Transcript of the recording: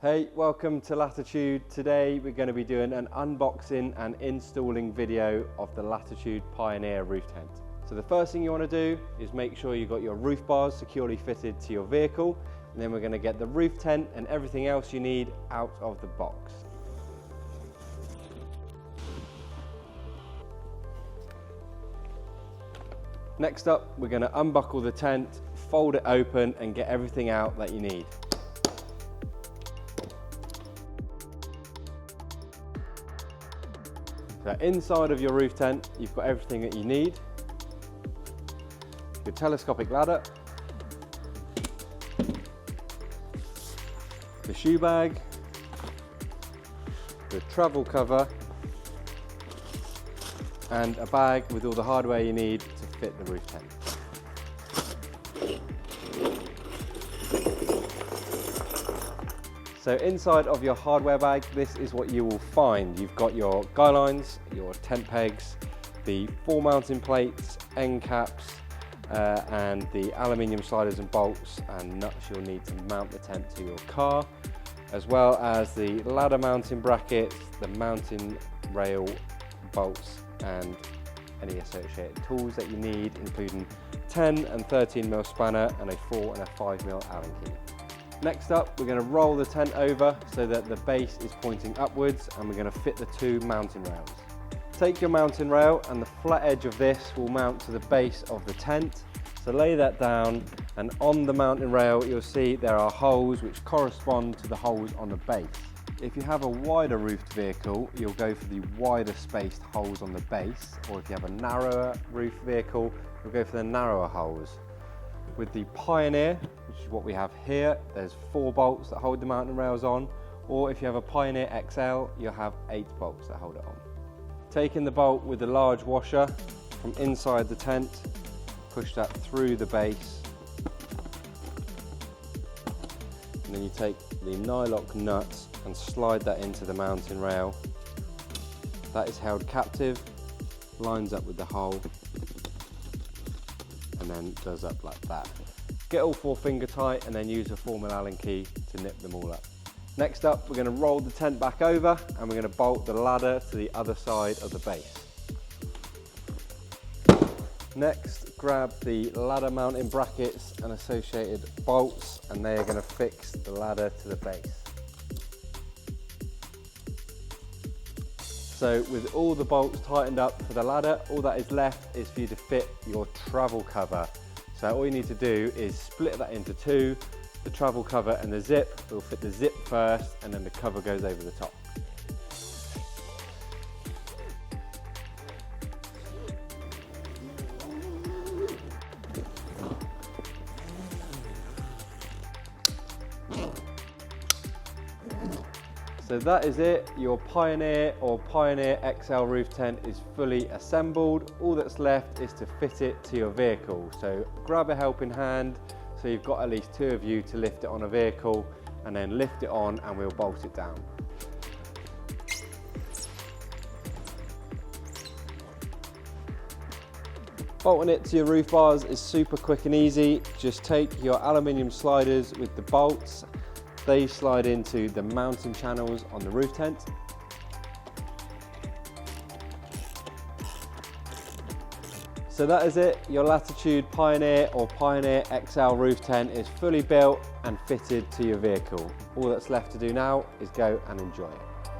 Hey, welcome to Latitude. Today we're going to be doing an unboxing and installing video of the Latitude Pioneer roof tent. So the first thing you want to do is make sure you've got your roof bars securely fitted to your vehicle, and then we're going to get the roof tent and everything else you need out of the box. Next up, we're going to unbuckle the tent, fold it open and get everything out that you need. So inside of your roof tent, you've got everything that you need. Your telescopic ladder, the shoe bag, the travel cover, and a bag with all the hardware you need to fit the roof tent. So inside of your hardware bag, this is what you will find. You've got your guy lines, your tent pegs, the 4 mounting plates, end caps, and the aluminium sliders and bolts and nuts you'll need to mount the tent to your car, as well as the ladder mounting brackets, the mounting rail bolts, and any associated tools that you need, including 10 and 13mm spanner and a 4 and a 5mm Allen key. Next up, we're going to roll the tent over so that the base is pointing upwards, and we're going to fit the 2 mounting rails. Take your mounting rail and the flat edge of this will mount to the base of the tent. So lay that down, and on the mounting rail you'll see there are holes which correspond to the holes on the base. If you have a wider roofed vehicle, you'll go for the wider spaced holes on the base, or if you have a narrower roof vehicle, you'll go for the narrower holes. With the Pioneer, which is what we have here, there's 4 bolts that hold the mounting rails on, or if you have a Pioneer XL, you'll have 8 bolts that hold it on. Taking the bolt with the large washer from inside the tent, push that through the base, and then you take the nylock nuts and slide that into the mounting rail. That is held captive, lines up with the hole, and then does up like that. Get all 4 finger tight and then use a 4mm Allen key to nip them all up. Next up, we're going to roll the tent back over and we're going to bolt the ladder to the other side of the base. Next, grab the ladder mounting brackets and associated bolts, and they are going to fix the ladder to the base. So with all the bolts tightened up for the ladder, all that is left is for you to fit your travel cover. So all you need to do is split that into 2, the travel cover and the zip. We'll fit the zip first and then the cover goes over the top. So that is it, your Pioneer or Pioneer XL roof tent is fully assembled. All that's left is to fit it to your vehicle. So grab a helping hand, so you've got at least 2 of you to lift it on a vehicle, and then lift it on and we'll bolt it down. Bolting it to your roof bars is super quick and easy. Just take your aluminium sliders with the bolts. They slide into the mounting channels on the roof tent. So that is it, your Latitude Pioneer or Pioneer XL roof tent is fully built and fitted to your vehicle. All that's left to do now is go and enjoy it.